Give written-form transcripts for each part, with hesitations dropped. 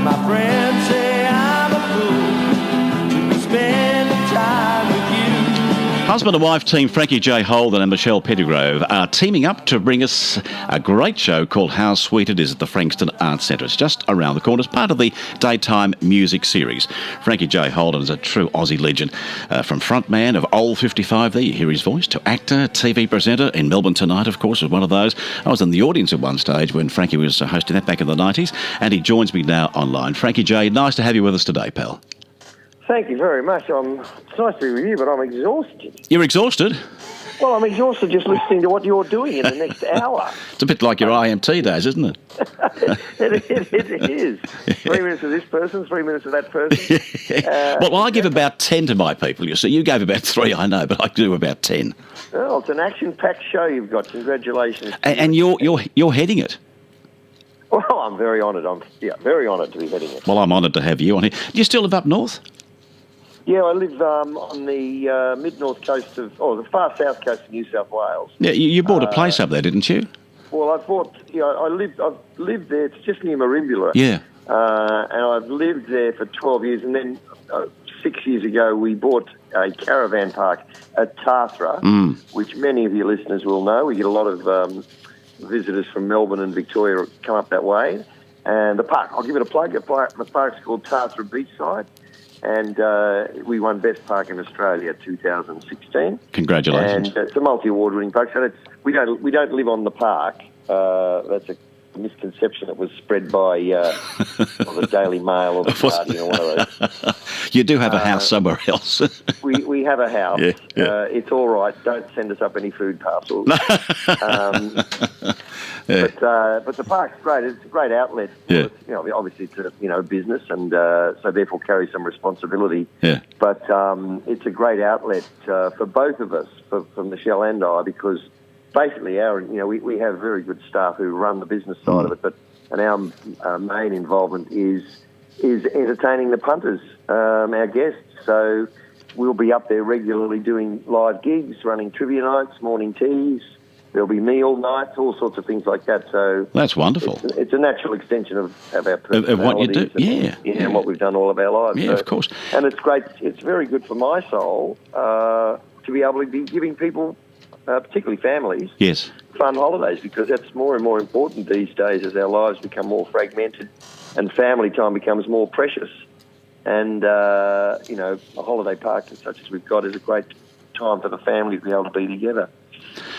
my friends say I'm a fool to be spending time with you. Husband and wife team Frankie J. Holden and Michelle Pettigrove are teaming up to bring us a great show called How Sweet It Is at the Frankston Arts Centre. It's just around the corner. It's part of the daytime music series. Frankie J. Holden is a true Aussie legend. From frontman of Old 55 there, you hear his voice, to actor, TV presenter. In Melbourne Tonight, of course, was one of those. I was in the audience at one stage when Frankie was hosting that back in the 90s, and he joins me now online. Frankie J., nice to have you with us today, pal. Thank you very much. It's nice to be with you, but I'm exhausted. You're exhausted? Well, I'm exhausted just listening to what you're doing in the next hour. It's a bit like your IMT days, isn't it? It is. 3 minutes of this person, 3 minutes of that person. Well, I give about 10 to my people, you see. You gave about 3, I know, but I do about 10. Well, it's an action-packed show you've got. Congratulations. And you're heading it. Well, I'm very honoured. I'm very honoured to be heading it. Well, I'm honoured to have you on here. Do you still live up north? Yeah, I live on the mid-north coast the far south coast of New South Wales. Yeah, you bought a place up there, didn't you? Well, I've lived there. It's just near Marimbula. Yeah. And I've lived there for 12 years. And then 6 years ago, we bought a caravan park at Tathra, which many of your listeners will know. We get a lot of visitors from Melbourne and Victoria come up that way. And the park, I'll give it a plug. The park's called Tathra Beachside. And we won Best Park in Australia 2016. Congratulations! And it's a multi-award-winning park. So we don't live on the park. That's a misconception that was spread by the Daily Mail or the Guardian or one of those. You do have a house somewhere else. we have a house. Yeah. It's all right. Don't send us up any food parcels. But the park's great. It's a great outlet. Yeah. Obviously it's a business, and so therefore carries some responsibility. Yeah. But it's a great outlet for both of us, for Michelle and I, because basically we have very good staff who run the business side of it, and our main involvement is entertaining the punters, our guests. So we'll be up there regularly doing live gigs, running trivia nights, morning teas. There'll be meal nights, all sorts of things like that. So that's wonderful. It's a natural extension of our personalities. Of what you do, yeah. And what we've done all of our lives. Yeah, so, of course. And it's great. It's very good for my soul to be able to be giving people, particularly families, yes, fun holidays, because that's more and more important these days as our lives become more fragmented and family time becomes more precious. And, a holiday park such as we've got is a great time for the family to be able to be together.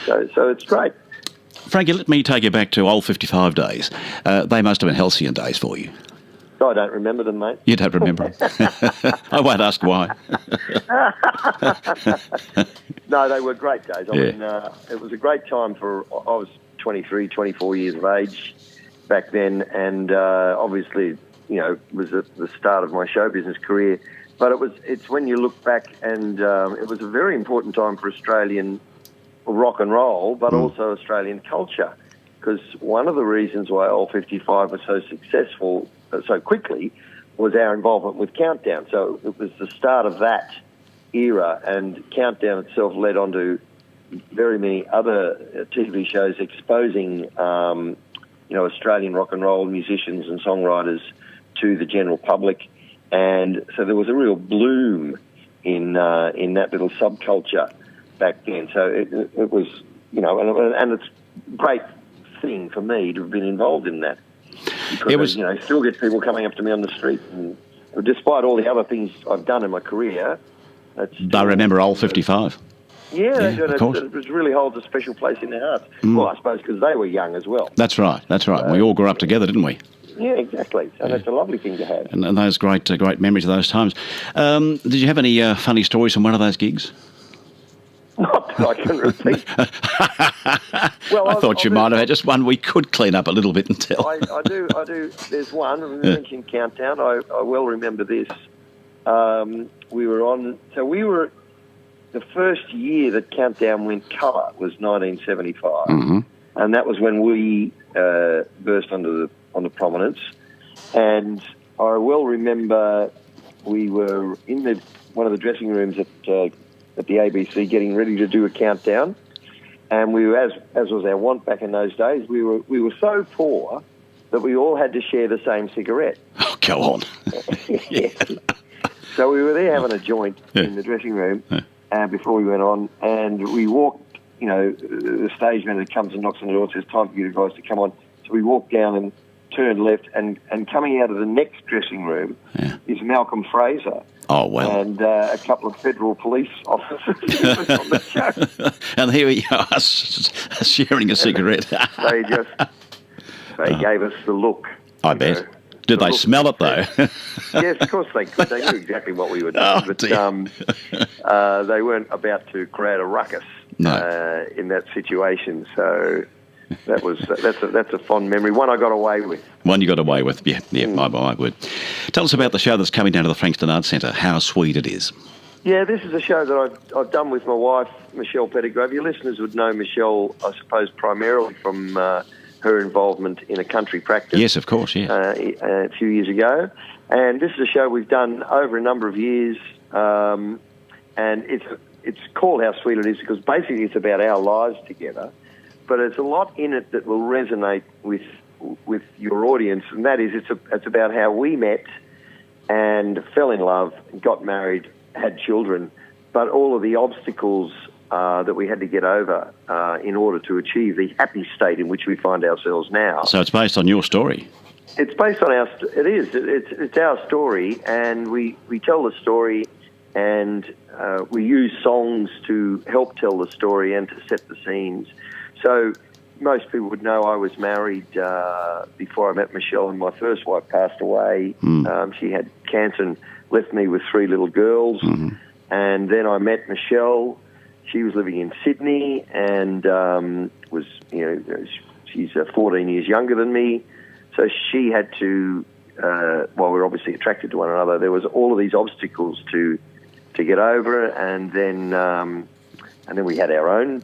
So it's great. Frankie, let me take you back to Old 55 days. They must have been halcyon days for you. I don't remember them, mate. You don't remember them? I won't ask why. No, they were great days. I mean, it was a great time I was 23, 24 years of age back then, and obviously, it was the start of my show business career. But it's when you look back, and it was a very important time for Australian rock and roll, but also Australian culture, because one of the reasons why Old 55 was so successful so quickly was our involvement with Countdown. So it was the start of that era, and Countdown itself led on to very many other TV shows exposing, Australian rock and roll musicians and songwriters to the general public. And so there was a real bloom in that little subculture back then. So it was, and it's a great thing for me to have been involved in that. Because, still get people coming up to me on the street, and despite all the other things I've done in my career, they remember Old 55. Yeah, of course. It really holds a special place in their hearts. Well, I suppose because they were young as well. That's right. We all grew up together, didn't we? Yeah, exactly. So that's a lovely thing to have. And those great memories of those times. Did you have any funny stories from one of those gigs? Not that I can repeat. Well, I thought you might have had just one we could clean up a little bit and tell. I do. There's one. You mentioned Countdown. I well remember this. We were the first year that Countdown went colour was 1975, and that was when we burst onto prominence. And I well remember we were in one of the dressing rooms at the ABC getting ready to do a countdown, and we were, as was our wont back in those days, we were so poor that we all had to share the same cigarette. Oh Go on. Yeah. So we were there having a joint in the dressing room before we went on, and we walked. You know, the stage manager comes and knocks on the door and says, "Time for you guys to come on." So we walked down and turned left, and coming out of the next dressing room is Malcolm Fraser. Oh, well. And a couple of federal police officers on the show. And here we are, sharing a cigarette. They gave us the look. I bet. Did they smell it, though? Yes, of course they could. They knew exactly what we were doing. Oh, but dear. they weren't about to create a ruckus in that situation. So that's a fond memory. One I got away with. One you got away with, yeah, my word. Tell us about the show that's coming down to the Frankston Arts Centre, How Sweet It Is. Yeah, this is a show that I've done with my wife, Michelle Pettigrove. Your listeners would know Michelle, I suppose, primarily from her involvement in a country practice. Yes, of course, yeah. A few years ago. And this is a show we've done over a number of years, and it's called How Sweet It Is because basically it's about our lives together, but there's a lot in it that will resonate with your audience, and that is it's about how we met and fell in love, got married, had children, but all of the obstacles that we had to get over in order to achieve the happy state in which we find ourselves now. So it's based on your story. It's based on it's our story, and we tell the story, and we use songs to help tell the story and to set the scenes. So most people would know I was married before I met Michelle, and my first wife passed away. She had cancer and left me with 3 little girls. Mm-hmm. And then I met Michelle. She was living in Sydney and she's 14 years younger than me. So she had to, while we're obviously attracted to one another, there was all of these obstacles to get over, and then we had our own.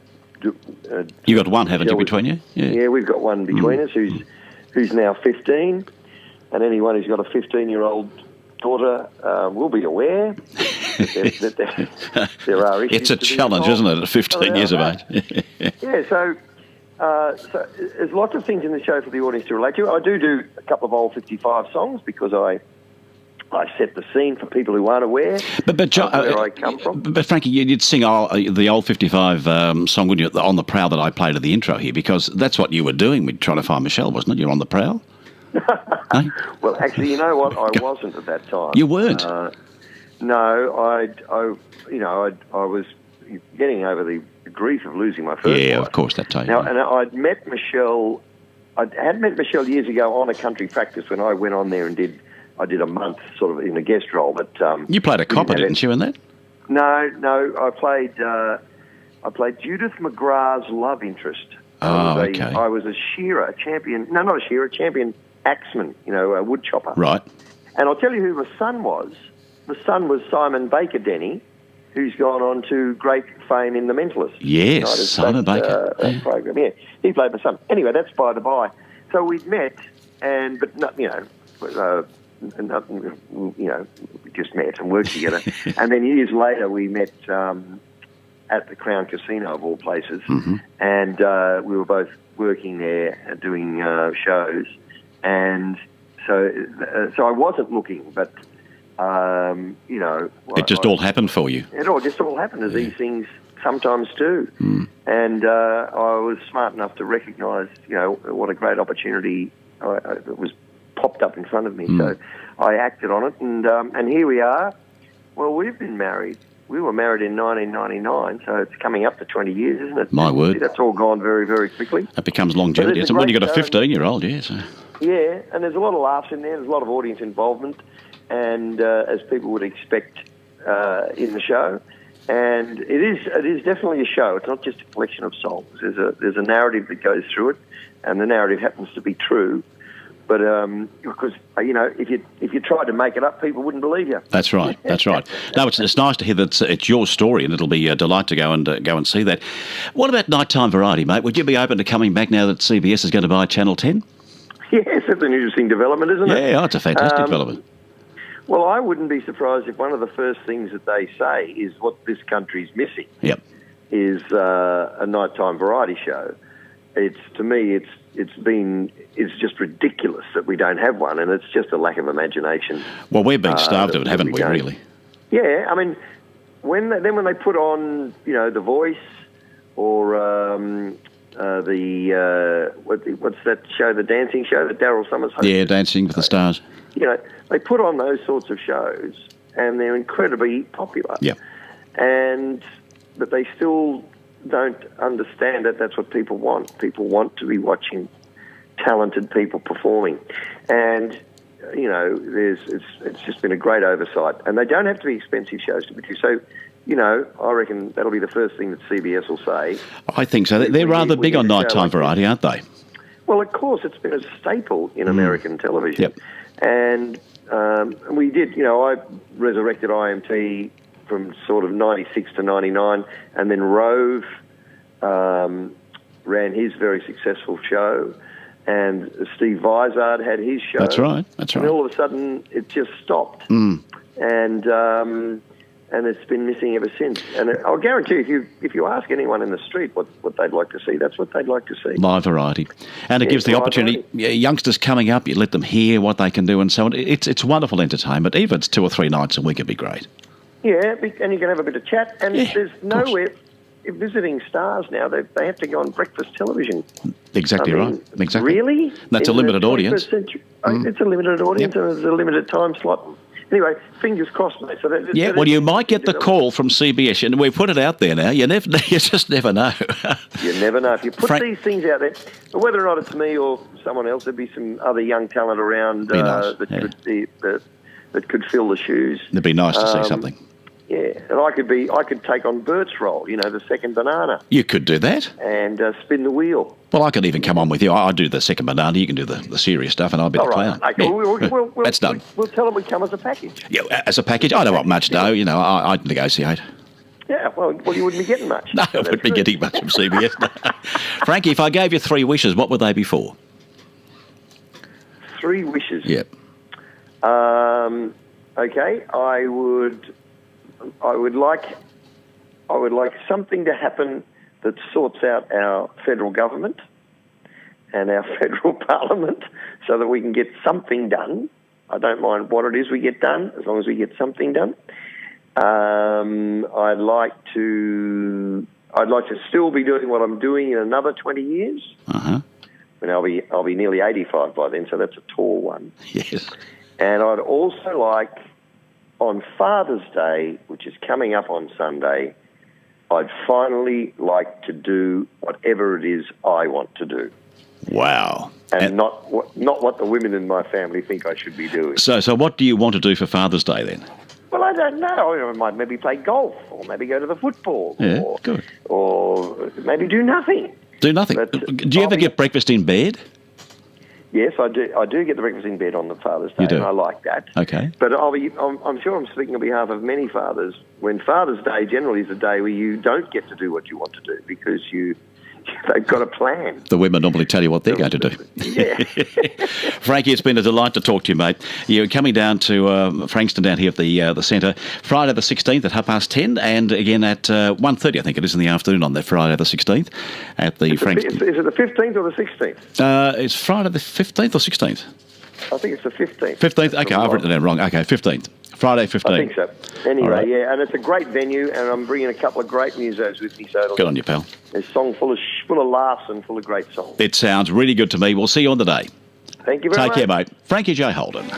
You got one, haven't you, between you? Yeah, we've got one between us who's now 15, and anyone who's got a 15-year-old daughter will be aware that there are issues. It's a challenge, isn't it, at 15 years of age? Yeah, so there's lots of things in the show for the audience to relate to. I do a couple of old 55 songs because I set the scene for people who aren't aware of where I come from. But Frankie, you'd sing the old 55 song, wouldn't you, on the prowl that I played at the intro here, because that's what you were doing with trying to find Michelle, wasn't it? You're on the prowl? No? Well, actually, you know what? I wasn't at that time. You weren't? No, I was getting over the grief of losing my first wife. Of course, that time. Now, and I'd met Michelle. I had met Michelle years ago on a country practice when I went on there and I did a month sort of in a guest role. But you played a copper, didn't you, in that? No. I played Judith McGrath's love interest. Okay. I was a shearer, champion. No, not a shearer, champion axeman. A wood chopper. Right. And I'll tell you who my son was. The son was Simon Baker Denny, who's gone on to great fame in The Mentalist. Yes, Simon Baker. Program. Yeah, he played my son. Anyway, that's by the by. So we'd met, but we just met and worked together. And then years later, we met at the Crown Casino of all places, and we were both working there and doing shows. And so I wasn't looking, but. It just all happened for you. It all happened, as these things sometimes do. And I was smart enough to recognise, what a great opportunity was popped up in front of me. So I acted on it, and here we are. Well, we've been married. We were married in 1999, so it's coming up to 20 years, isn't it? My word. That's all gone very, very quickly. That becomes longevity. It's when you've got a 15-year-old, yes. Yeah, and there's a lot of laughs in there. There's a lot of audience involvement. And as people would expect in the show, and it is definitely a show. It's not just a collection of songs. There's a narrative that goes through it, and the narrative happens to be true. But because if you tried to make it up, people wouldn't believe you. That's right. No, it's nice to hear that it's your story, and it'll be a delight to go and see that. What about nighttime variety, mate? Would you be open to coming back now that CBS is going to buy Channel 10? Yes, that's an interesting development, isn't it? Yeah, it's a fantastic development. Well, I wouldn't be surprised if one of the first things that they say is what this country's missing. Yep. Is a nighttime variety show. to me, it's just ridiculous that we don't have one, and it's just a lack of imagination. Well, we've been starved of it, haven't we? Really? Yeah, I mean, when they put on, The Voice or what's that show, the dancing show that Daryl Summers hosts? Yeah, Dancing with the Stars. They put on those sorts of shows, and they're incredibly popular. Yeah. But they still don't understand that that's what people want. People want to be watching talented people performing, and it's just been a great oversight. And they don't have to be expensive shows to produce. So, I reckon that'll be the first thing that CBS will say. I think so. They're rather big on nighttime variety, aren't they? Well, of course, it's been a staple in American television. Yep. And we did, I resurrected IMT from sort of 96 to 99, and then Rove ran his very successful show, and Steve Vizard had his show. That's right. And all of a sudden, it just stopped. And it's been missing ever since. And I'll guarantee if you ask anyone in the street what they'd like to see, that's what they'd like to see. Live variety. And it gives the opportunity, youngsters coming up, you let them hear what they can do and so on. It's wonderful entertainment. Even if it's 2 or 3 nights a week, it'd be great. Yeah, and you can have a bit of chat. And there's nowhere... Visiting stars now, they have to go on breakfast television. Exactly right. Exactly. Really? That's a limited audience. It's a limited audience, and it's a limited time slot. Anyway, fingers crossed, mate. So well, you might get the call from CBS, and we've put it out there now. You just never know. You never know. If you put these things out there, but whether or not it's me or someone else, there'd be some other young talent around that could fill the shoes. It'd be nice to see something. Yeah, and I could take on Bert's role, the second banana. You could do that. And spin the wheel. Well, I could even come on with you. I do the second banana, you can do the serious stuff, and I'll be the clown. Okay. Yeah. That's done. We'll tell them we come as a package. Yeah, as a package. I don't want much, no. I'd negotiate. Yeah, well, you wouldn't be getting much. No, I wouldn't be getting much from CBS. Frankie, if I gave you 3 wishes, what would they be for? 3 wishes? Yep. Okay, I would like something to happen that sorts out our federal government and our federal parliament so that we can get something done. I don't mind what it is we get done, as long as we get something done. I'd like to still be doing what I'm doing in another 20 years. Uh-huh. And I'll be nearly 85 by then, so that's a tall one. Yes. And I'd also like, on Father's Day, which is coming up on Sunday, I'd finally like to do whatever it is I want to do. Wow. And not what the women in my family think I should be doing. So what do you want to do for Father's Day then? Well, I don't know. I might maybe play golf, or maybe go to the football, or maybe do nothing. Do nothing. But do you ever get breakfast in bed? Yes, I do. I do get the breakfast in bed on the Father's Day, and I like that. Okay. But I'm sure I'm speaking on behalf of many fathers. When Father's Day generally is a day where you don't get to do what you want to do because they've got a plan. The women normally tell you what they're going to do. Yeah. Frankie, it's been a delight to talk to you, mate. You're coming down to Frankston down here at the centre Friday the 16th at 10:30, and again at 1:30, I think it is, in the afternoon on that Friday the 16th at the Frankston. Is it the 15th or the 16th? It's Friday the 15th or 16th? I think it's the 15th. 15th? Okay, I've written it down wrong. Okay, 15th. Friday 15th. I think so. Anyway, right. Yeah, and it's a great venue, and I'm bringing a couple of great musos with me. So good on you, pal. It's a song full of laughs and full of great songs. It sounds really good to me. We'll see you on the day. Thank you very much. Take care, mate. Frankie J. Holden.